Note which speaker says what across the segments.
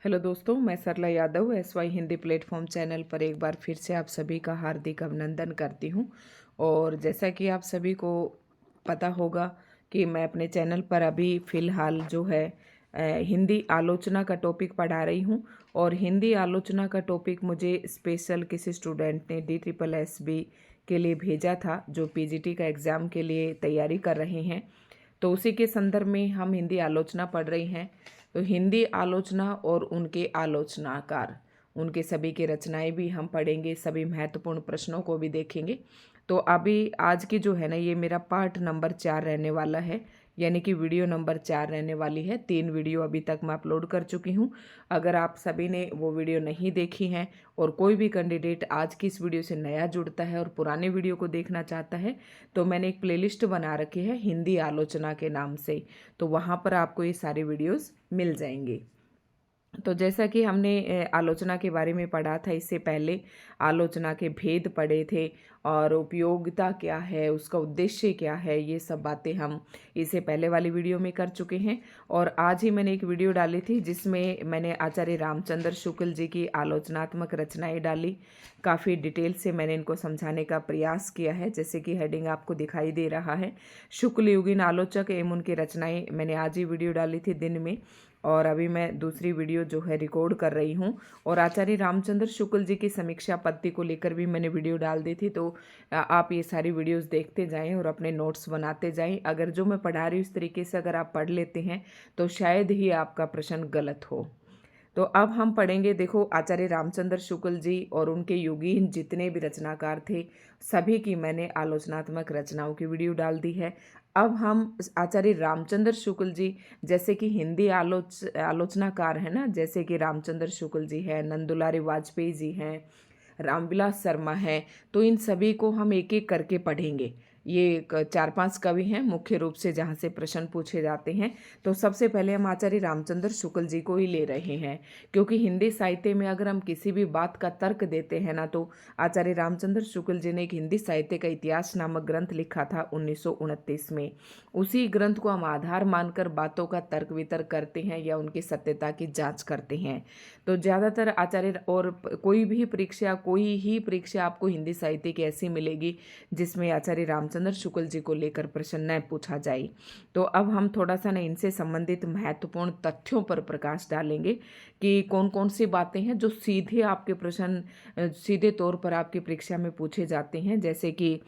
Speaker 1: Hello दोस्तों, मैं Sarla Yadav SY Hindi platform channel पर एक बार फिर से आप सभी का हार्दिक अभिनंदन करती हूं। और जैसा कि आप सभी को पता होगा कि मैं अपने चैनल पर अभी फ़िलहाल जो है हिंदी आलोचना का टॉपिक पढ़ा रही हूं। और हिंदी आलोचना का टॉपिक मुझे स्पेशल किसी स्टूडेंट ने DSSB के लिए भेजा था, जो PGT का एग्ज़ाम के लिए तैयारी कर रहे हैं। तो उसी के संदर्भ में हम हिंदी आलोचना पढ़ रही हैं। तो हिंदी आलोचना और उनके आलोचनाकार, उनके सभी की रचनाएं भी हम पढ़ेंगे, सभी महत्वपूर्ण प्रश्नों को भी देखेंगे। तो अभी आज की जो है ना, ये मेरा पार्ट नंबर 4 रहने वाला है, यानी कि वीडियो नंबर 4 रहने वाली है। 3 वीडियो अभी तक मैं अपलोड कर चुकी हूँ। अगर आप सभी ने वो वीडियो नहीं देखी हैं और कोई भी कैंडिडेट आज की इस वीडियो से नया जुड़ता है और पुराने वीडियो को देखना चाहता है, तो मैंने एक प्लेलिस्ट बना रखी है हिंदी आलोचना के नाम से। तो वहाँ पर आपको ये सारे वीडियोस मिल जाएंगे। तो जैसा कि हमने आलोचना के बारे में पढ़ा था, इससे पहले आलोचना के भेद पढ़े थे और उपयोगिता क्या है, उसका उद्देश्य क्या है, ये सब बातें हम इससे पहले वाली वीडियो में कर चुके हैं। और आज ही मैंने एक वीडियो डाली थी जिसमें मैंने आचार्य रामचंद्र शुक्ल जी की आलोचनात्मक रचनाएं डाली। काफ़ी डिटेल से मैंने इनको समझाने का प्रयास किया है, जैसे कि हेडिंग आपको दिखाई दे रहा है, शुक्ल युगीन आलोचक एवं उनकी रचनाएं। मैंने आज ही वीडियो डाली थी दिन में, और अभी मैं दूसरी वीडियो जो है रिकॉर्ड कर रही हूँ। और आचार्य रामचंद्र शुक्ल जी की समीक्षा पद्धति को लेकर भी मैंने वीडियो डाल दी थी। तो आप ये सारी वीडियोस देखते जाएं और अपने नोट्स बनाते जाएं। अगर जो मैं पढ़ा रही हूँ इस तरीके से अगर आप पढ़ लेते हैं तो शायद ही आपका प्रश्न गलत हो। तो अब हम पढ़ेंगे, देखो, आचार्य रामचंद्र शुक्ल जी और उनके युगीन जितने भी रचनाकार थे, सभी की मैंने आलोचनात्मक रचनाओं की वीडियो डाल दी है। अब हम आचार्य रामचंद्र शुक्ल जी, जैसे कि हिंदी आलोचनाकार है ना, जैसे कि रामचंद्र शुक्ल जी है, नंदुलारी वाजपेयी जी हैं, रामविलास शर्मा है, तो इन सभी को हम एक एक करके पढ़ेंगे। ये 4-5 कवि हैं मुख्य रूप से जहाँ से प्रश्न पूछे जाते हैं। तो सबसे पहले हम आचार्य रामचंद्र शुक्ल जी को ही ले रहे हैं, क्योंकि हिंदी साहित्य में अगर हम किसी भी बात का तर्क देते हैं ना, तो आचार्य रामचंद्र शुक्ल जी ने एक हिंदी साहित्य का इतिहास नामक ग्रंथ लिखा था 1929 में। उसी ग्रंथ को हम आधार मानकर बातों का तर्क वितर्क करते हैं या उनकी सत्यता की जांच करते हैं। तो ज़्यादातर आचार्य और कोई ही परीक्षा आपको हिंदी साहित्य की ऐसी मिलेगी जिसमें आचार्य रामचंद्र शुक्ल जी को लेकर प्रश्न न पूछा जाए। तो अब हम थोड़ा सा ना इनसे संबंधित महत्वपूर्ण तथ्यों पर प्रकाश डालेंगे कि कौन कौन सी बातें हैं जो सीधे आपके प्रश्न सीधे तौर पर आपकी परीक्षा में पूछे जाते हैं। जैसे कि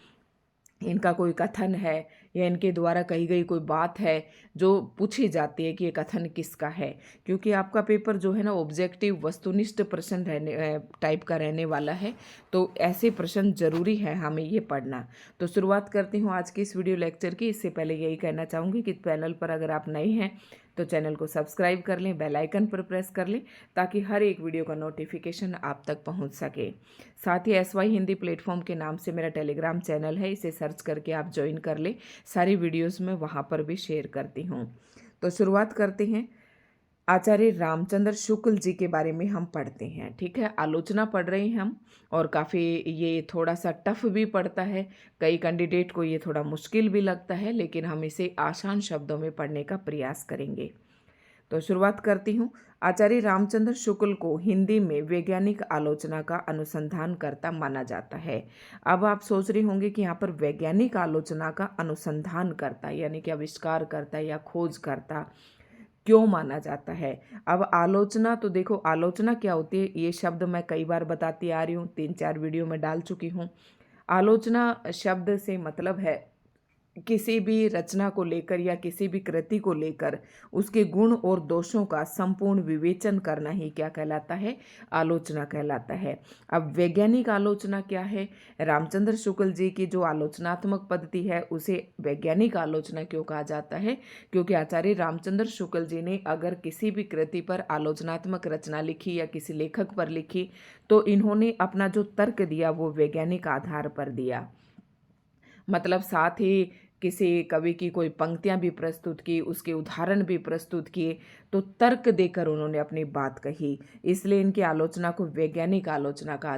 Speaker 1: इनका कोई कथन है या इनके द्वारा कही गई कोई बात है जो पूछी जाती है कि ये कथन किसका है, क्योंकि आपका पेपर जो है ना ऑब्जेक्टिव वस्तुनिष्ठ प्रश्न रहने टाइप का रहने वाला है। तो ऐसे प्रश्न जरूरी है हमें ये पढ़ना। तो शुरुआत करती हूँ आज की इस वीडियो लेक्चर की। इससे पहले यही कहना चाहूँगी कि चैनल पर अगर आप नए हैं तो चैनल को सब्सक्राइब कर लें, बेल आइकन पर प्रेस कर लें, ताकि हर एक वीडियो का नोटिफिकेशन आप तक पहुंच सके। साथ ही SY हिंदी प्लेटफॉर्म के नाम से मेरा टेलीग्राम चैनल है, इसे सर्च करके आप ज्वाइन कर लें। सारी वीडियोस मैं वहां पर भी शेयर करती हूँ। तो शुरुआत करते हैं। आचार्य रामचंद्र शुक्ल जी के बारे में हम पढ़ते हैं, ठीक है। आलोचना पढ़ रहे हैं हम, और काफ़ी ये थोड़ा सा टफ भी पड़ता है, कई कैंडिडेट को ये थोड़ा मुश्किल भी लगता है, लेकिन हम इसे आसान शब्दों में पढ़ने का प्रयास करेंगे। तो शुरुआत करती हूँ। आचार्य रामचंद्र शुक्ल को हिंदी में वैज्ञानिक आलोचना का अनुसंधानकर्ता माना जाता है। अब आप सोच रहे होंगे कि यहाँ पर वैज्ञानिक आलोचना का अनुसंधान करता यानी कि आविष्कार करता या खोज करता क्यों माना जाता है। अब आलोचना, तो देखो आलोचना क्या होती है, ये शब्द मैं कई बार बताती आ रही हूँ, 3-4 वीडियो में डाल चुकी हूँ। आलोचना शब्द से मतलब है किसी भी रचना को लेकर या किसी भी कृति को लेकर उसके गुण और दोषों का संपूर्ण विवेचन करना ही क्या कहलाता है, आलोचना कहलाता है। अब वैज्ञानिक आलोचना क्या है, रामचंद्र शुक्ल जी की जो आलोचनात्मक पद्धति है उसे वैज्ञानिक आलोचना क्यों कहा जाता है, क्योंकि आचार्य रामचंद्र शुक्ल जी ने अगर किसी भी कृति पर आलोचनात्मक रचना लिखी या किसी लेखक पर लिखी, तो इन्होंने अपना जो तर्क दिया वो वैज्ञानिक आधार पर दिया। मतलब साथ ही किसी कवि की कोई पंक्तियां भी प्रस्तुत की, उसके उदाहरण भी प्रस्तुत किए, तो तर्क देकर उन्होंने अपनी बात कही। इसलिए इनकी आलोचना को वैज्ञानिक आलोचना कहा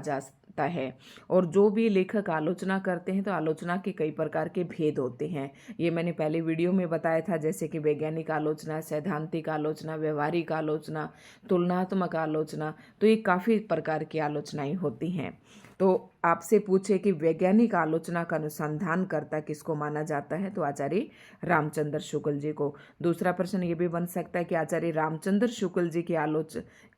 Speaker 1: बनता है। और जो भी लेखक आलोचना करते हैं तो आलोचना के कई प्रकार के भेद होते हैं। ये मैंने पहले वीडियो में बताया था, जैसे कि वैज्ञानिक आलोचना, सैद्धांतिक आलोचना, व्यवहारिक आलोचना, तुलनात्मक आलोचना। तो ये काफ़ी प्रकार की आलोचनाएं होती हैं। तो आपसे पूछे कि वैज्ञानिक आलोचना का अनुसंधानकर्ता किसको माना जाता है, तो आचार्य रामचंद्र शुक्ल जी को। दूसरा प्रश्न ये भी बन सकता है कि आचार्य रामचंद्र शुक्ल जी की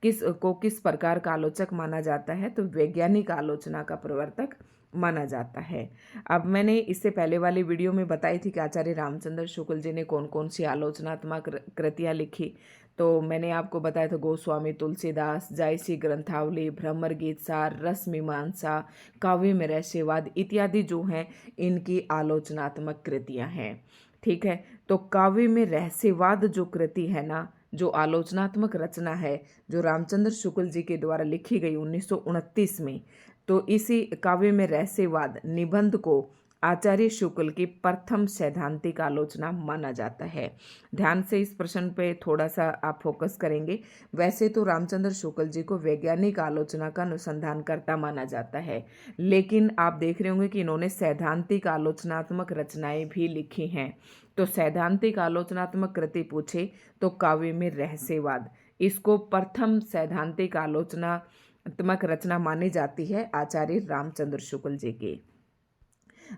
Speaker 1: किस प्रकार का आलोचक माना जाता है, तो वैज्ञानिक आलोचना का प्रवर्तक माना जाता है। अब मैंने इससे पहले वाली वीडियो में बताई थी कि आचार्य रामचंद्र शुक्ल जी ने कौन कौन सी आलोचनात्मक कृतियाँ लिखी। तो मैंने आपको बताया था गोस्वामी तुलसीदास, जायसी ग्रंथावली, भ्रमर गीत सार, रस मीमांसा, काव्य में रहस्यवाद इत्यादि जो हैं इनकी आलोचनात्मक कृतियां हैं। ठीक है, तो काव्य में रहस्यवाद जो कृति है ना, जो आलोचनात्मक रचना है, जो रामचंद्र शुक्ल जी के द्वारा लिखी गई 1929 में, तो इसी काव्य में रहस्यवाद निबंध को आचार्य शुक्ल की प्रथम सैद्धांतिक आलोचना माना जाता है। ध्यान से इस प्रश्न पे थोड़ा सा आप फोकस करेंगे। वैसे तो रामचंद्र शुक्ल जी को वैज्ञानिक आलोचना का अनुसंधानकर्ता माना जाता है, लेकिन आप देख रहे होंगे कि इन्होंने सैद्धांतिक आलोचनात्मक रचनाएं भी लिखी हैं। तो सैद्धांतिक आलोचनात्मक कृति पूछे तो काव्य में रहस्यवाद, इसको प्रथम सैद्धांतिक आलोचनात्मक रचना मानी जाती है आचार्य रामचंद्र शुक्ल जी की।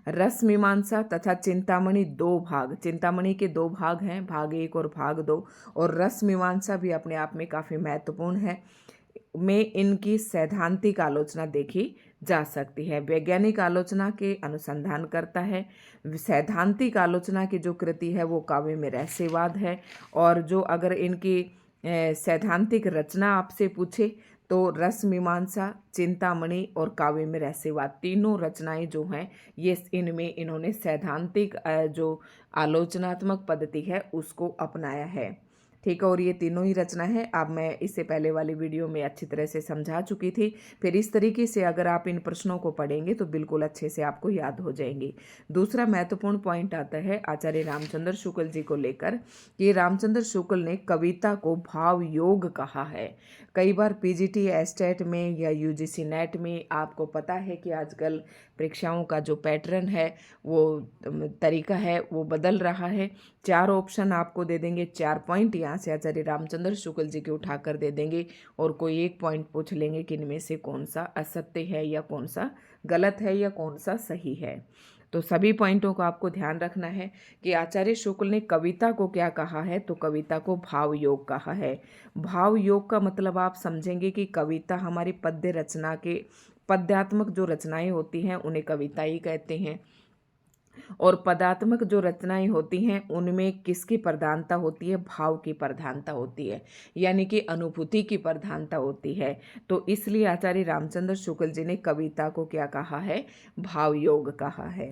Speaker 1: रस मीमांसा तथा चिंतामणि चिंतामणि के दो भाग हैं, भाग 1 और भाग 2, और रस मीमांसा भी अपने आप में काफ़ी महत्वपूर्ण है। में इनकी सैद्धांतिक आलोचना देखी जा सकती है। वैज्ञानिक आलोचना के अनुसंधान करता है। सैद्धांतिक आलोचना की जो कृति है वो काव्य में रहस्यवाद है। और जो अगर इनकी सैद्धांतिक रचना आपसे पूछे तो रस मीमांसा, चिंतामणि और काव्य में रहस्यवाद, तीनों रचनाएं जो हैं ये इनमें इन्होंने सैद्धांतिक जो आलोचनात्मक पद्धति है उसको अपनाया है। ठीक है, और ये तीनों ही रचना है। अब मैं इससे पहले वाली वीडियो में अच्छी तरह से समझा चुकी थी। फिर इस तरीके से अगर आप इन प्रश्नों को पढ़ेंगे तो बिल्कुल अच्छे से आपको याद हो जाएंगे। दूसरा महत्वपूर्ण पॉइंट आता है आचार्य रामचंद्र शुक्ल जी को लेकर कि रामचंद्र शुक्ल ने कविता को भाव योग कहा है। कई बार पीजीटी एस्टेट में या यूजीसी नेट में आपको पता है कि आजकल परीक्षाओं का जो पैटर्न है, वो तरीका है, वो बदल रहा है। 4 ऑप्शन आपको दे देंगे, 4 पॉइंट यहाँ से आचार्य रामचंद्र शुक्ल जी के उठाकर दे देंगे और कोई एक पॉइंट पूछ लेंगे कि इनमें से कौन सा असत्य है या कौन सा गलत है या कौन सा सही है। तो सभी पॉइंटों को आपको ध्यान रखना है कि आचार्य शुक्ल ने कविता को क्या कहा है, तो कविता को भाव योग कहा है। भाव योग का मतलब आप समझेंगे कि कविता हमारी पद्य रचना के पद्यात्मक जो रचनाएं होती हैं उन्हें कविता ही कहते हैं, और पदात्मक जो रचनाएं होती हैं उनमें किसकी प्रधानता होती है, भाव की प्रधानता होती है, यानी कि अनुभूति की प्रधानता होती है। तो इसलिए आचार्य रामचंद्र शुक्ल जी ने कविता को क्या कहा है, भाव योग कहा है।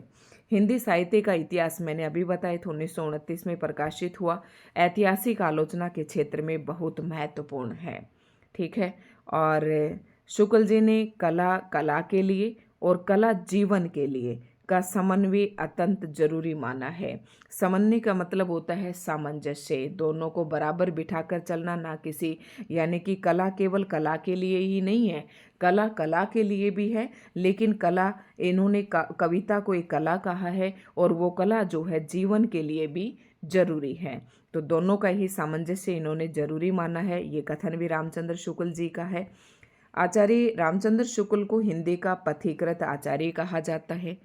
Speaker 1: हिंदी साहित्य का इतिहास मैंने अभी बताया था, 1929 में प्रकाशित हुआ, ऐतिहासिक आलोचना के क्षेत्र में बहुत महत्वपूर्ण है। ठीक है, और शुक्ल जी ने कला के लिए और कला जीवन के लिए का समन्वय अत्यंत जरूरी माना है। समन्वय का मतलब होता है सामंजस्य, दोनों को बराबर बिठाकर चलना, ना किसी, यानी कि कला केवल कला के लिए ही नहीं है, कला कला के लिए भी है, लेकिन कला, इन्होंने कविता को एक कला कहा है और वो कला जो है जीवन के लिए भी जरूरी है। तो दोनों का ही सामंजस्य इन्होंने जरूरी माना है। ये कथन भी रामचंद्र शुक्ल जी का है। आचार्य रामचंद्र शुक्ल को हिंदी का पथिकृत आचार्य कहा जाता है।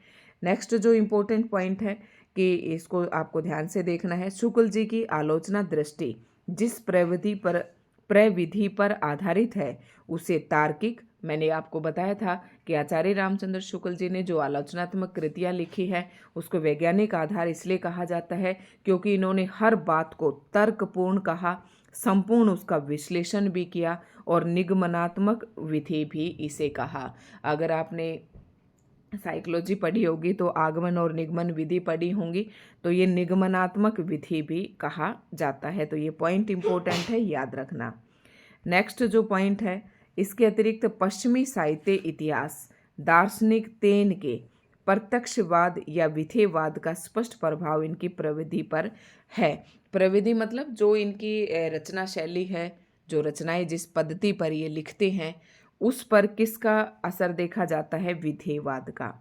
Speaker 1: नेक्स्ट जो इम्पोर्टेंट पॉइंट है कि इसको आपको ध्यान से देखना है, शुक्ल जी की आलोचना दृष्टि जिस प्रविधि पर आधारित है उसे तार्किक, मैंने आपको बताया था कि आचार्य रामचंद्र शुक्ल जी ने जो आलोचनात्मक कृतियाँ लिखी है उसको वैज्ञानिक आधार इसलिए कहा जाता है क्योंकि इन्होंने हर बात को तर्कपूर्ण कहा, संपूर्ण उसका विश्लेषण भी किया और निगमनात्मक विधि भी इसे कहा। अगर आपने साइकोलॉजी पढ़ी होगी तो आगमन और निगमन विधि पढ़ी होंगी, तो ये निगमनात्मक विधि भी कहा जाता है। तो ये पॉइंट इंपॉर्टेंट है, याद रखना। नेक्स्ट जो पॉइंट है, इसके अतिरिक्त पश्चिमी साहित्य इतिहास दार्शनिक तेन के प्रत्यक्षवाद या विधेयवाद का स्पष्ट प्रभाव इनकी प्रविधि पर है। प्रविधि मतलब जो इनकी रचना शैली है, जो रचनाएं जिस पद्धति पर ये लिखते हैं उस पर किसका असर देखा जाता है? विधेयवाद का।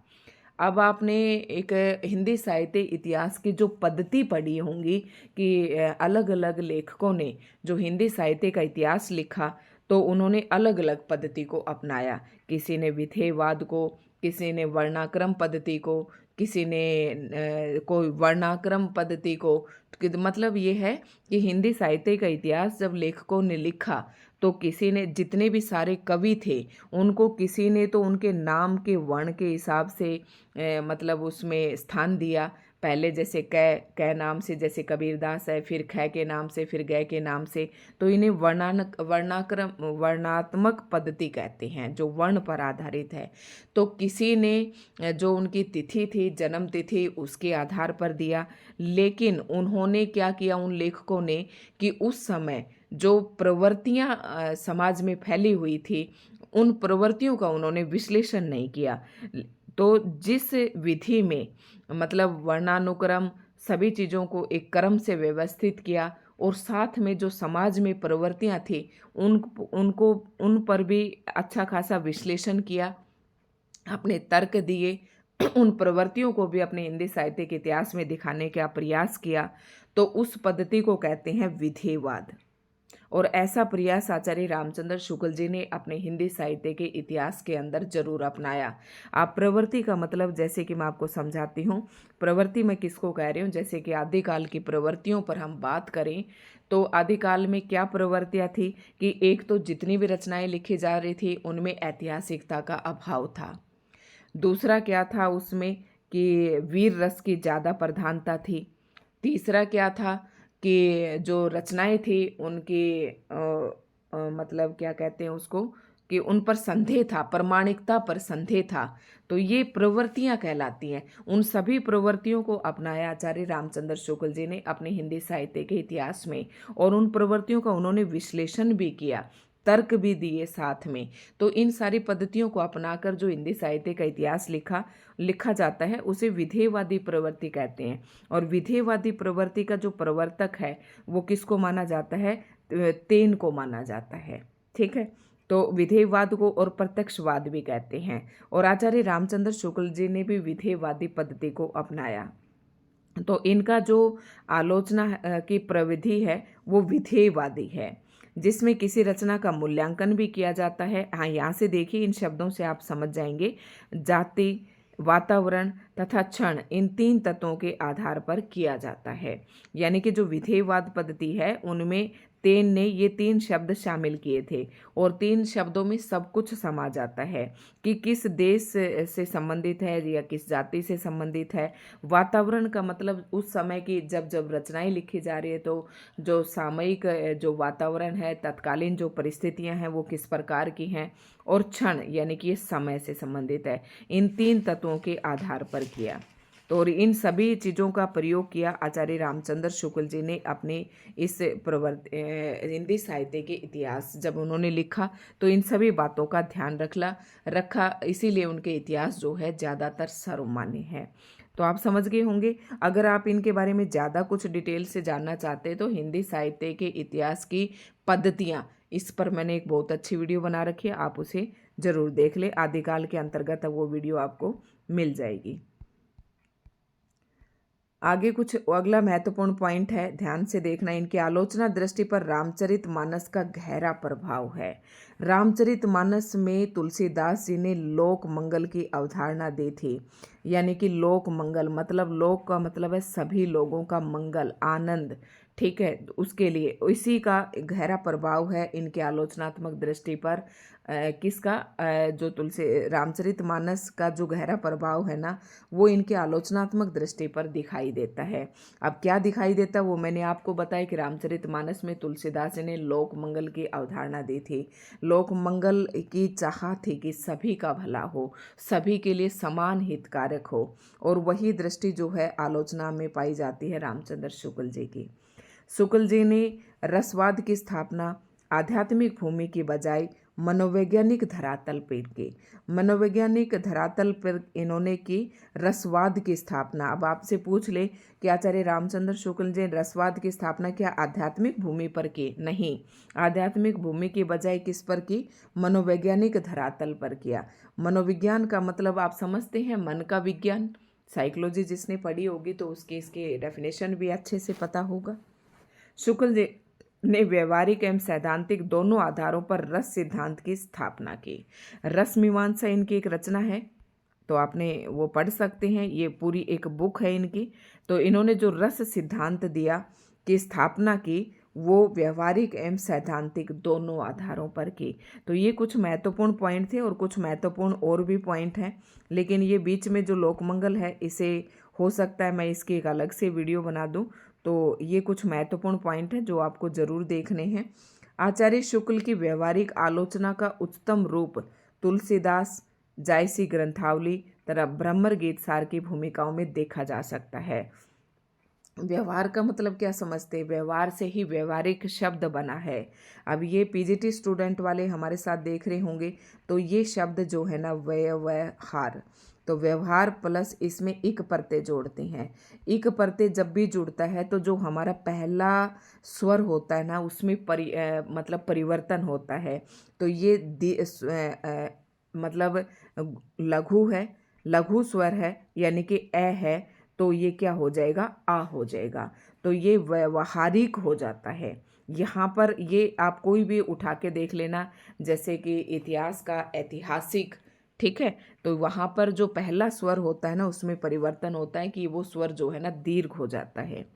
Speaker 1: अब आपने एक हिंदी साहित्य इतिहास की जो पद्धति पढ़ी होंगी कि अलग अलग लेखकों ने जो हिंदी साहित्य का इतिहास लिखा तो उन्होंने अलग अलग पद्धति को अपनाया। किसी ने विधेयवाद को, किसी ने वर्णाक्रम पद्धति को, किसी ने कोई वर्णाक्रम पद्धति को। मतलब ये है कि हिंदी साहित्य का इतिहास जब लेखकों ने लिखा तो किसी ने, जितने भी सारे कवि थे उनको किसी ने तो उनके नाम के वर्ण के हिसाब से मतलब उसमें स्थान दिया। पहले जैसे कै नाम से जैसे कबीरदास है, फिर ख के नाम से, फिर गै के नाम से। तो इन्हें वर्णात्मक पद्धति कहते हैं जो वर्ण पर आधारित है। तो किसी ने जो उनकी तिथि थी, जन्म तिथि, उसके आधार पर दिया। लेकिन उन्होंने क्या किया उन लेखकों ने कि उस समय जो प्रवृत्तियां समाज में फैली हुई थी उन प्रवृत्तियों का उन्होंने विश्लेषण नहीं किया। तो जिस विधि में मतलब वर्णानुक्रम सभी चीज़ों को एक क्रम से व्यवस्थित किया और साथ में जो समाज में प्रवृत्तियां थी उन पर भी अच्छा खासा विश्लेषण किया, अपने तर्क दिए, उन प्रवृत्तियों को भी अपने हिंदी साहित्य के इतिहास में दिखाने का प्रयास किया। तो उस पद्धति को कहते हैं विधेयवाद। और ऐसा प्रयास आचार्य रामचंद्र शुक्ल जी ने अपने हिंदी साहित्य के इतिहास के अंदर जरूर अपनाया। आप प्रवृत्ति का मतलब जैसे कि मैं आपको समझाती हूँ, प्रवृत्ति मैं किसको कह रही हूँ, जैसे कि आदिकाल की प्रवृत्तियों पर हम बात करें तो आदिकाल में क्या प्रवृत्तियाँ थी कि एक तो जितनी भी रचनाएं लिखी जा रही थी उनमें ऐतिहासिकता का अभाव था। दूसरा क्या था उसमें कि वीर रस की ज़्यादा प्रधानता थी। तीसरा क्या था कि जो रचनाएं थी उनकी मतलब क्या कहते हैं उसको कि उन पर संदेह था, प्रामाणिकता पर संदेह था। तो ये प्रवृत्तियां कहलाती हैं। उन सभी प्रवृत्तियों को अपनाया आचार्य रामचंद्र शुक्ल जी ने अपने हिंदी साहित्य के इतिहास में, और उन प्रवृत्तियों का उन्होंने विश्लेषण भी किया, तर्क भी दिए साथ में। तो इन सारी पद्धतियों को अपनाकर जो हिंदी साहित्य का इतिहास लिखा जाता है उसे विधेयवादी प्रवृत्ति कहते हैं। और विधेयवादी प्रवृत्ति का जो प्रवर्तक है वो किसको माना जाता है? तेन को माना जाता है। ठीक है, तो विधेयवाद को और प्रत्यक्षवाद भी कहते हैं। और आचार्य रामचंद्र शुक्ल जी ने भी विधेयवादी पद्धति को अपनाया। तो इनका जो आलोचना की प्रविधि है वो विधेयवादी है, जिसमें किसी रचना का मूल्यांकन भी किया जाता है। हाँ, यहाँ से देखिए, इन शब्दों से आप समझ जाएंगे। जाति, वातावरण तथा क्षण, इन 3 तत्वों के आधार पर किया जाता है। यानी कि जो विधेयवाद पद्धति है उनमें तेन ने ये 3 शब्द शामिल किए थे, और 3 शब्दों में सब कुछ समा जाता है कि किस देश से संबंधित है या किस जाति से संबंधित है। वातावरण का मतलब उस समय की जब जब रचनाएं लिखी जा रही है तो जो सामयिक जो वातावरण है, तत्कालीन जो परिस्थितियां हैं वो किस प्रकार की हैं। और क्षण यानी कि ये समय से संबंधित है। इन 3 तत्वों के आधार पर किया। तो और इन सभी चीज़ों का प्रयोग किया आचार्य रामचंद्र शुक्ल जी ने अपने इस हिंदी साहित्य के इतिहास जब उन्होंने लिखा तो इन सभी बातों का ध्यान रखा। इसीलिए उनके इतिहास जो है ज़्यादातर सर्वमान्य है। तो आप समझ गए होंगे। अगर आप इनके बारे में ज़्यादा कुछ डिटेल से जानना चाहते हैं तो हिंदी साहित्य के इतिहास की पद्धतियाँ, इस पर मैंने एक बहुत अच्छी वीडियो बना रखी है, आप उसे ज़रूर देख लें। आदिकाल के अंतर्गत वो वीडियो आपको मिल जाएगी। आगे कुछ अगला महत्वपूर्ण पॉइंट है, ध्यान से देखना। इनकी आलोचना दृष्टि पर रामचरितमानस का गहरा प्रभाव है। रामचरितमानस में तुलसीदास जी ने लोक मंगल की अवधारणा दी थी। यानी कि लोक मंगल मतलब लोक का मतलब है सभी लोगों का मंगल, आनंद। ठीक है, उसके लिए इसी का गहरा प्रभाव है इनके आलोचनात्मक दृष्टि पर। किसका? जो तुलसी रामचरितमानस का जो गहरा प्रभाव है ना वो इनके आलोचनात्मक दृष्टि पर दिखाई देता है। अब क्या दिखाई देता है वो मैंने आपको बताया कि रामचरितमानस में तुलसीदास जी ने लोक मंगल की अवधारणा दी थी। लोक मंगल की चाह थी कि सभी का भला हो, सभी के लिए समान हितकारक हो, और वही दृष्टि जो है आलोचना में पाई जाती है रामचंद्र शुक्ल जी की। शुक्ल जी ने रसवाद की स्थापना आध्यात्मिक भूमि की बजाय मनोवैज्ञानिक धरातल पर इन्होंने की रसवाद की स्थापना। अब आपसे पूछ ले कि आचार्य रामचंद्र शुक्ल जी रसवाद की स्थापना क्या आध्यात्मिक भूमि पर की? नहीं, आध्यात्मिक भूमि की बजाय किस पर की? मनोवैज्ञानिक धरातल पर किया। मनोविज्ञान का मतलब आप समझते हैं, मन का विज्ञान। साइकोलॉजी जिसने पढ़ी होगी तो उसके इसके डेफिनेशन भी अच्छे से पता होगा। शुक्ल जी ने व्यवहारिक एवं सैद्धांतिक दोनों आधारों पर रस सिद्धांत की स्थापना की। रस मीमांसा इनकी एक रचना है, तो आपने वो पढ़ सकते हैं, ये पूरी एक बुक है इनकी। तो इन्होंने जो रस सिद्धांत दिया की स्थापना की वो व्यवहारिक एवं सैद्धांतिक दोनों आधारों पर की। तो ये कुछ महत्वपूर्ण पॉइंट थे और कुछ महत्वपूर्ण और भी पॉइंट हैं, लेकिन ये बीच में जो लोकमंगल है इसे हो सकता है मैं इसकी एक अलग से वीडियो बना दूं। तो ये कुछ महत्वपूर्ण पॉइंट हैं जो आपको जरूर देखने हैं। आचार्य शुक्ल की व्यवहारिक आलोचना का उच्चतम रूप तुलसीदास, जायसी ग्रंथावली तथा ब्रह्मर गीत सार की भूमिकाओं में देखा जा सकता है। व्यवहार का मतलब क्या समझते हैं? व्यवहार से ही व्यवहारिक शब्द बना है। अब ये पीजीटी स्टूडेंट वाले हमारे साथ देख रहे होंगे, तो ये शब्द जो है ना व्यवहार, तो व्यवहार प्लस इसमें इक प्रत्यय जोड़ते हैं। इक प्रत्यय जब भी जुड़ता है तो जो हमारा पहला स्वर होता है ना उसमें मतलब परिवर्तन होता है। तो ये मतलब लघु है, लघु स्वर है, यानी कि ए है, तो ये क्या हो जाएगा? आ हो जाएगा। तो ये व्यवहारिक हो जाता है। यहाँ पर ये आप कोई भी उठा के देख लेना, जैसे कि इतिहास का ऐतिहासिक, ठीक है, तो वहाँ पर जो पहला स्वर होता है ना उसमें परिवर्तन होता है कि वो स्वर जो है ना दीर्घ हो जाता है।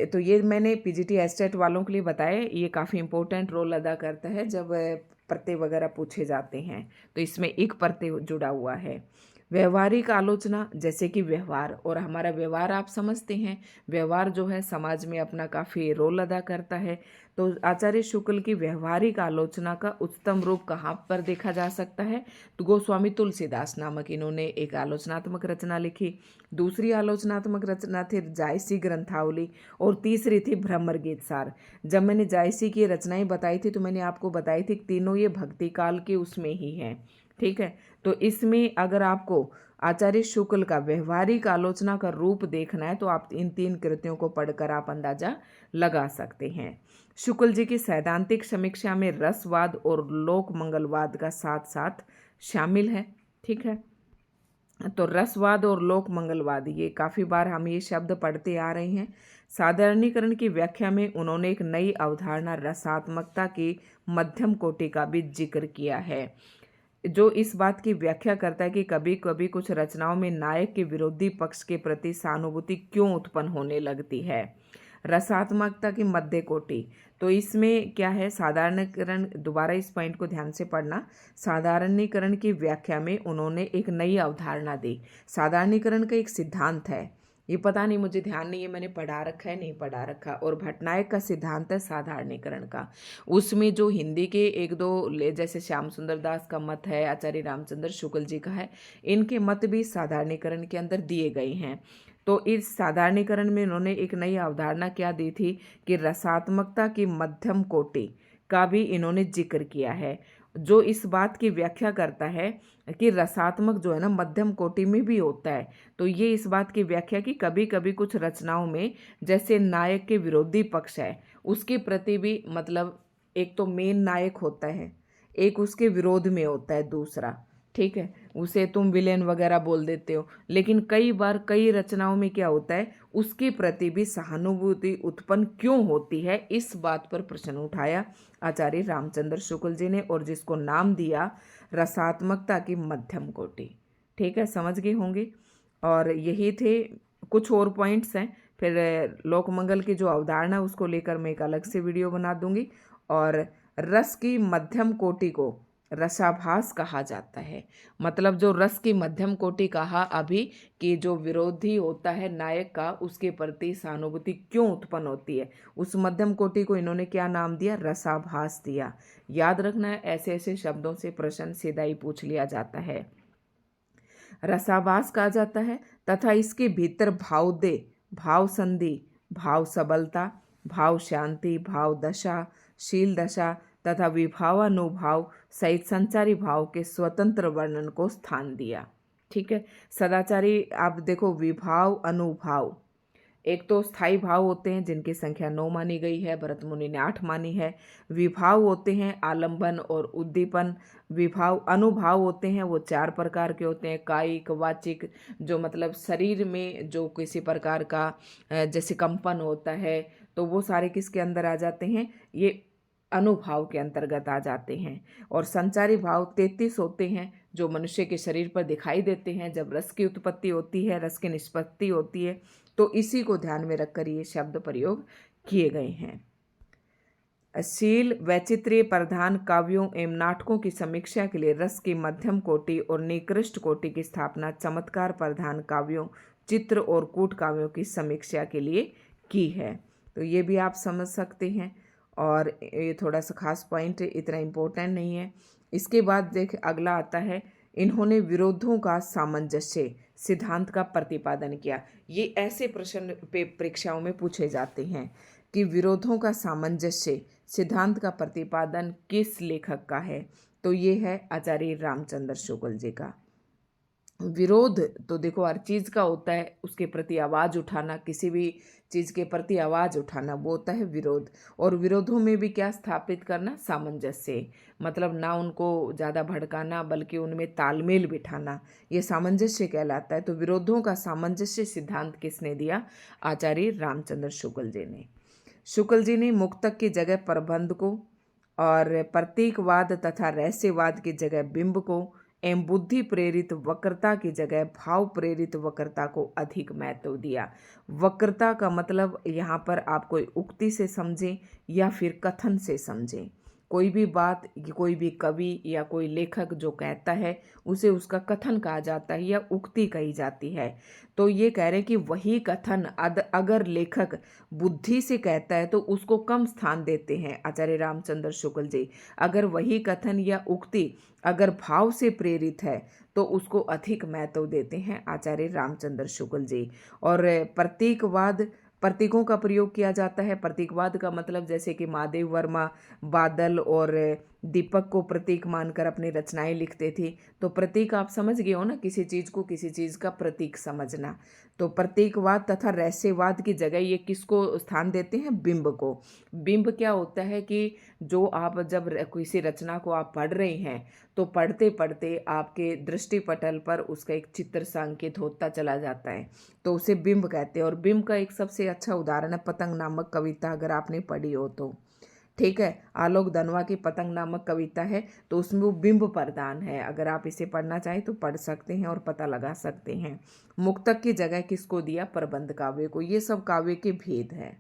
Speaker 1: तो ये मैंने पीजीटी एस्टेट वालों के लिए बताया, ये काफ़ी इंपॉर्टेंट रोल अदा करता है जब प्रत्यय वगैरह पूछे जाते हैं, तो इसमें एक प्रत्यय जुड़ा हुआ है। व्यवहारिक आलोचना, जैसे कि व्यवहार, और हमारा व्यवहार आप समझते हैं, व्यवहार जो है समाज में अपना काफ़ी रोल अदा करता है। तो आचार्य शुक्ल की व्यवहारिक आलोचना का उच्चतम रूप कहाँ पर देखा जा सकता है? तो गोस्वामी तुलसीदास नामक इन्होंने एक आलोचनात्मक रचना लिखी। दूसरी आलोचनात्मक रचना थी जायसी ग्रंथावली, और तीसरी थी ब्रह्मर गीत सार। जब मैंने जायसी की रचनाएं बताई थी तो मैंने आपको बताई थी तीनों ये भक्ति काल के उसमें ही हैं, ठीक है। तो इसमें अगर आपको आचार्य शुक्ल का व्यवहारिक आलोचना का रूप देखना है तो आप इन तीन कृतियों को पढ़कर आप अंदाजा लगा सकते हैं। शुक्ल जी की सैद्धांतिक समीक्षा में रसवाद और लोक मंगलवाद का साथ साथ शामिल है, ठीक है। तो रसवाद और लोक मंगलवाद, ये काफ़ी बार हम ये शब्द पढ़ते आ रहे हैं। साधारणीकरण की व्याख्या में उन्होंने एक नई अवधारणा रसात्मकता की मध्यम कोटि का भी जिक्र किया है, जो इस बात की व्याख्या करता है कि कभी कभी कुछ रचनाओं में नायक के विरोधी पक्ष के प्रति सहानुभूति क्यों उत्पन्न होने लगती है। रसात्मकता की मध्य कोटि, तो इसमें क्या है? साधारणीकरण, दोबारा इस पॉइंट को ध्यान से पढ़ना। साधारणीकरण की व्याख्या में उन्होंने एक नई अवधारणा दी। साधारणीकरण का एक सिद्धांत है, ये पता नहीं, मुझे ध्यान नहीं है मैंने पढ़ा रखा है नहीं पढ़ा रखा, और भट्टनायक का सिद्धांत है साधारणीकरण का। उसमें जो हिंदी के एक दो जैसे श्याम सुंदर दास का मत है, आचार्य रामचंद्र शुक्ल जी का है, इनके मत भी साधारणीकरण के अंदर दिए गए हैं। तो इस साधारणीकरण में उन्होंने एक नई अवधारणा क्या दी थी कि रसात्मकता की मध्यम कोटि का भी इन्होंने जिक्र किया है, जो इस बात की व्याख्या करता है कि रसात्मक जो है ना मध्यम कोटि में भी होता है। तो ये इस बात की व्याख्या कि कभी कभी कुछ रचनाओं में जैसे नायक के विरोधी पक्ष है उसके प्रति भी, मतलब एक तो मेन नायक होता है, एक उसके विरोध में होता है दूसरा, ठीक है, उसे तुम विलेन वगैरह बोल देते हो, लेकिन कई बार कई रचनाओं में क्या होता है उसके प्रति भी सहानुभूति उत्पन्न क्यों होती है, इस बात पर प्रश्न उठाया आचार्य रामचंद्र शुक्ल जी ने, और जिसको नाम दिया रसात्मकता की मध्यम कोटि, ठीक है, समझ गए होंगे। और यही थे, कुछ और पॉइंट्स हैं, फिर लोकमंगल की जो अवधारणा उसको लेकर मैं एक अलग से वीडियो बना दूंगी। और रस की मध्यम कोटि को रसाभास कहा जाता है, मतलब जो रस की मध्यम कोटि कहा अभी कि जो विरोधी होता है नायक का उसके प्रति सहानुभूति क्यों उत्पन्न होती है, उस मध्यम कोटि को इन्होंने क्या नाम दिया? रसाभास दिया। याद रखना है, ऐसे ऐसे शब्दों से प्रश्न सीधा ही पूछ लिया जाता है। रसाभास कहा जाता है तथा इसके भीतर भावोदय, भाव संधि, भाव सबलता, भाव शांति, भाव दशा, शील दशा तथा विभावानुभाव सहित संचारी भाव के स्वतंत्र वर्णन को स्थान दिया। ठीक है, सदाचारी आप देखो विभाव अनुभाव, एक तो स्थायी भाव होते हैं जिनकी संख्या 9 मानी गई है, भरत मुनि ने 8 मानी है। विभाव होते हैं आलंबन और उद्दीपन। विभाव अनुभाव होते हैं वो 4 प्रकार के होते हैं, कायिक वाचिक, जो मतलब शरीर में जो किसी प्रकार का जैसे कंपन होता है तो वो सारे किसके अंदर आ जाते हैं, ये अनुभाव के अंतर्गत आ जाते हैं। और संचारी भाव 33 होते हैं जो मनुष्य के शरीर पर दिखाई देते हैं जब रस की उत्पत्ति होती है, रस की निष्पत्ति होती है। तो इसी को ध्यान में रखकर ये शब्द प्रयोग किए गए हैं। शील वैचित्र्य प्रधान काव्यों एवं नाटकों की समीक्षा के लिए रस की मध्यम कोटि और निकृष्ट कोटि की स्थापना चमत्कार प्रधान काव्यों, चित्र और कूट काव्यों की समीक्षा के लिए की है। तो ये भी आप समझ सकते हैं, और ये थोड़ा सा खास पॉइंट, इतना इम्पोर्टेंट नहीं है। इसके बाद देख अगला आता है, इन्होंने विरोधों का सामंजस्य सिद्धांत का प्रतिपादन किया। ये ऐसे प्रश्न परीक्षाओं में पूछे जाते हैं कि विरोधों का सामंजस्य सिद्धांत का प्रतिपादन किस लेखक का है, तो ये है आचार्य रामचंद्र शुक्ल जी का। विरोध तो देखो हर चीज़ का होता है, उसके प्रति आवाज़ उठाना, किसी भी चीज़ के प्रति आवाज़ उठाना वो होता है विरोध। और विरोधों में भी क्या स्थापित करना, सामंजस्य, मतलब ना उनको ज़्यादा भड़काना बल्कि उनमें तालमेल बिठाना, ये सामंजस्य कहलाता है। तो विरोधों का सामंजस्य सिद्धांत किसने दिया, आचार्य रामचंद्र शुक्ल जी ने। शुक्ल जी ने मुक्तक की जगह प्रबंध को, और प्रतीकवाद तथा रहस्यवाद की जगह बिंब को, एवं बुद्धि प्रेरित वक्रता की जगह भाव प्रेरित वक्रता को अधिक महत्व दिया। वक्रता का मतलब यहाँ पर आप कोई उक्ति से समझें या फिर कथन से समझें। कोई भी बात, कोई भी कवि या कोई लेखक जो कहता है उसे उसका कथन कहा जाता है या उक्ति कही जाती है। तो ये कह रहे हैं कि वही कथन अगर लेखक बुद्धि से कहता है तो उसको कम स्थान देते हैं आचार्य रामचंद्र शुक्ल जी। अगर वही कथन या उक्ति अगर भाव से प्रेरित है तो उसको अधिक महत्व देते हैं आचार्य रामचंद्र शुक्ल जी। और प्रतीकवाद, प्रतीकों का प्रयोग किया जाता है। प्रतीकवाद का मतलब जैसे कि महादेव वर्मा बादल और दीपक को प्रतीक मानकर अपनी रचनाएं लिखते थे। तो प्रतीक आप समझ गए हो ना, किसी चीज़ को किसी चीज़ का प्रतीक समझना। तो प्रतीकवाद तथा रहस्यवाद की जगह ये किसको स्थान देते हैं, बिंब को। बिंब क्या होता है कि जो आप जब किसी रचना को आप पढ़ रहे हैं तो पढ़ते पढ़ते आपके दृष्टिपटल पर उसका एक चित्र संकेत होता चला जाता है, तो उसे बिंब कहते हैं। और बिंब का एक सबसे अच्छा उदाहरण है पतंग नामक कविता, अगर आपने पढ़ी हो तो। ठीक है, आलोक धनवा की पतंग नामक कविता है, तो उसमें वो बिंब प्रधान है। अगर आप इसे पढ़ना चाहें तो पढ़ सकते हैं और पता लगा सकते हैं। मुक्तक की जगह किसको दिया, प्रबंध काव्य को। ये सब काव्य के भेद हैं।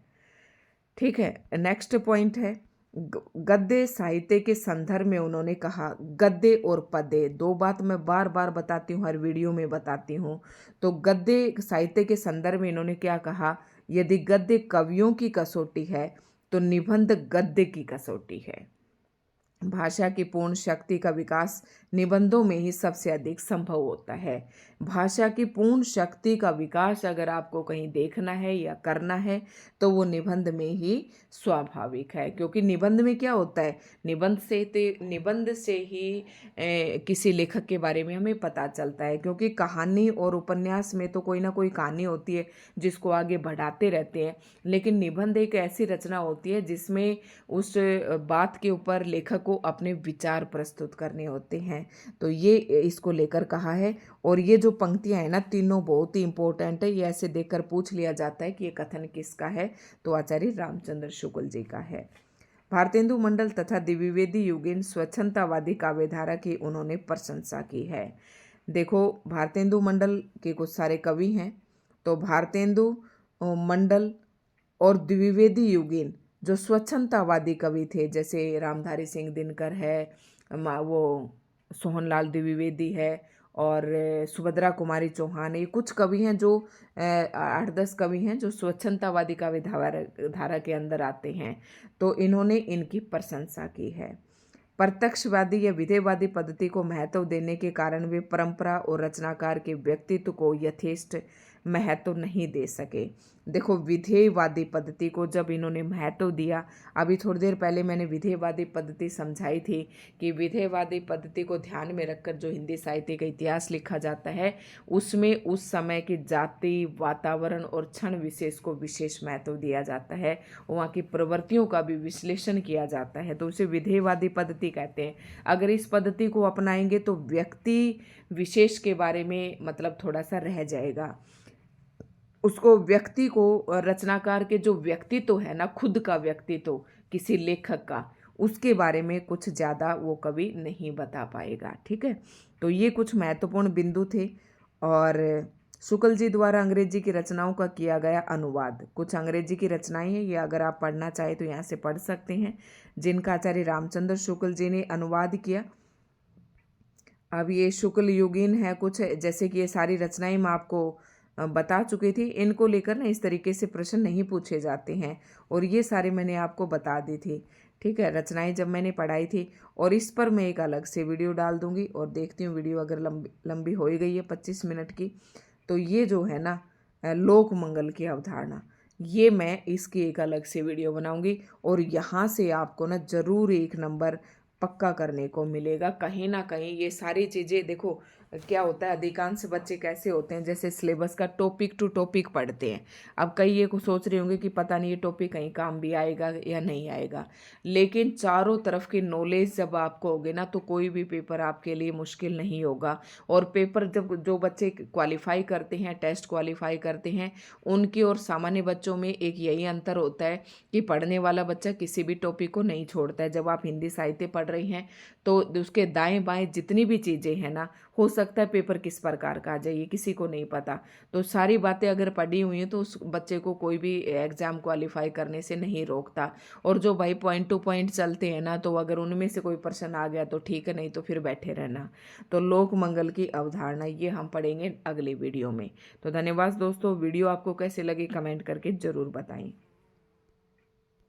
Speaker 1: ठीक है, नेक्स्ट पॉइंट है गद्य साहित्य के संदर्भ में उन्होंने कहा, गद्य और पद्य, दो बात मैं बार बार बताती हूँ, हर वीडियो में बताती हूँ। तो गद्य साहित्य के संदर्भ में इन्होंने क्या कहा, यदि गद्य कवियों की कसौटी है तो निबंध गद्य की कसौटी है। भाषा की पूर्ण शक्ति का विकास निबंधों में ही सबसे अधिक संभव होता है। भाषा की पूर्ण शक्ति का विकास अगर आपको कहीं देखना है या करना है तो वो निबंध में ही स्वाभाविक है, क्योंकि निबंध में क्या होता है, निबंध से ही किसी लेखक के बारे में हमें पता चलता है। क्योंकि कहानी और उपन्यास में तो कोई ना कोई कहानी होती है जिसको आगे बढ़ाते रहते हैं, लेकिन निबंध एक ऐसी रचना होती है जिसमें उस बात के ऊपर लेखक को अपने विचार प्रस्तुत करने होते हैं। तो ये इसको लेकर कहा है। और ये जो पंक्तियां हैं ना, तीनों बहुत ही इंपॉर्टेंट है। ये ऐसे देखकर पूछ लिया जाता है कि ये कथन किसका है, तो आचार्य रामचंद्र शुक्ल जी का है। भारतेंदु मंडल तथा द्विवेदी युगीन स्वच्छंदतावादी काव्यधारा की उन्होंने प्रशंसा की है। देखो, भारतेंदु मंडल के कुछ सारे कवि हैं, तो भारतेंदु मंडल और द्विवेदी युगीन जो स्वच्छंदतावादी कवि थे, जैसे रामधारी सिंह दिनकर है, वो सोहनलाल द्विवेदी है और सुभद्रा कुमारी चौहान, ये कुछ कवि हैं जो 8-10 कवि हैं जो स्वच्छंदतावादी काव्य धारा के अंदर आते हैं। तो इन्होंने इनकी प्रशंसा की है। प्रत्यक्षवादी या विधेयवादी पद्धति को महत्व देने के कारण वे परंपरा और रचनाकार के व्यक्तित्व को यथेष्ट महत्व नहीं दे सके। देखो, विधेयवादी पद्धति को जब इन्होंने महत्व दिया, अभी थोड़ी देर पहले मैंने विधेयवादी पद्धति समझाई थी कि विधेयवादी पद्धति को ध्यान में रखकर जो हिंदी साहित्य का इतिहास लिखा जाता है उसमें उस समय की जाति, वातावरण और क्षण विशेष को विशेष महत्व दिया जाता है, वहाँ की प्रवृत्तियों का भी विश्लेषण किया जाता है, तो उसे विधेयवादी पद्धति कहते हैं। अगर इस पद्धति को अपनाएंगे तो व्यक्ति विशेष के बारे में मतलब थोड़ा सा रह जाएगा, उसको व्यक्ति को, रचनाकार के जो व्यक्तित्व है ना, खुद का व्यक्तित्व किसी लेखक का, उसके बारे में कुछ ज़्यादा वो कभी नहीं बता पाएगा। ठीक है, तो ये कुछ महत्वपूर्ण बिंदु थे। और शुक्ल जी द्वारा अंग्रेजी की रचनाओं का किया गया अनुवाद, कुछ अंग्रेजी की रचनाएं हैं, ये अगर आप पढ़ना चाहें तो यहाँ से पढ़ सकते हैं, जिनका आचार्य रामचंद्र शुक्ल जी ने अनुवाद किया। अब ये शुक्ल युगीन है कुछ, जैसे कि ये सारी रचनाएं मैं आपको बता चुकी थी, इनको लेकर ना इस तरीके से प्रश्न नहीं पूछे जाते हैं, और ये सारे मैंने आपको बता दी थी। ठीक है, रचनाएं जब मैंने पढ़ाई थी, और इस पर मैं एक अलग से वीडियो डाल दूंगी, और देखती हूँ वीडियो अगर लंबी हो ही गई है 25 मिनट की, तो ये जो है ना लोक मंगल की अवधारणा, ये मैं इसकी एक अलग से वीडियो बनाऊंगी, और यहाँ से आपको ना ज़रूर 1 नंबर पक्का करने को मिलेगा। कहीं ना कहीं ये सारी चीज़ें, देखो क्या होता है, अधिकांश बच्चे कैसे होते हैं, जैसे सिलेबस का टॉपिक टू टॉपिक पढ़ते हैं। अब कई ये को सोच रहे होंगे कि पता नहीं ये टॉपिक कहीं काम भी आएगा या नहीं आएगा, लेकिन चारों तरफ की नॉलेज जब आपको होगे ना तो कोई भी पेपर आपके लिए मुश्किल नहीं होगा। और पेपर जब जो बच्चे क्वालिफाई करते हैं, टेस्ट क्वालिफाई करते हैं, उनकी और सामान्य बच्चों में एक यही अंतर होता है कि पढ़ने वाला बच्चा किसी भी टॉपिक को नहीं छोड़ता है। जब आप हिंदी साहित्य पढ़ रही हैं तो उसके दाएं बाएं जितनी भी चीज़ें हैं ना, हो सकता है पेपर किस प्रकार का आ जाए, ये किसी को नहीं पता। तो सारी बातें अगर पढ़ी हुई हैं तो उस बच्चे को कोई भी एग्ज़ाम क्वालिफाई करने से नहीं रोकता। और जो भाई पॉइंट टू पॉइंट चलते हैं ना, तो अगर उनमें से कोई प्रश्न आ गया तो ठीक है, नहीं तो फिर बैठे रहना। तो लोक मंगल की अवधारणा ये हम पढ़ेंगे अगले वीडियो में। तो धन्यवाद दोस्तों, वीडियो आपको कैसे लगी कमेंट करके ज़रूर बताएं।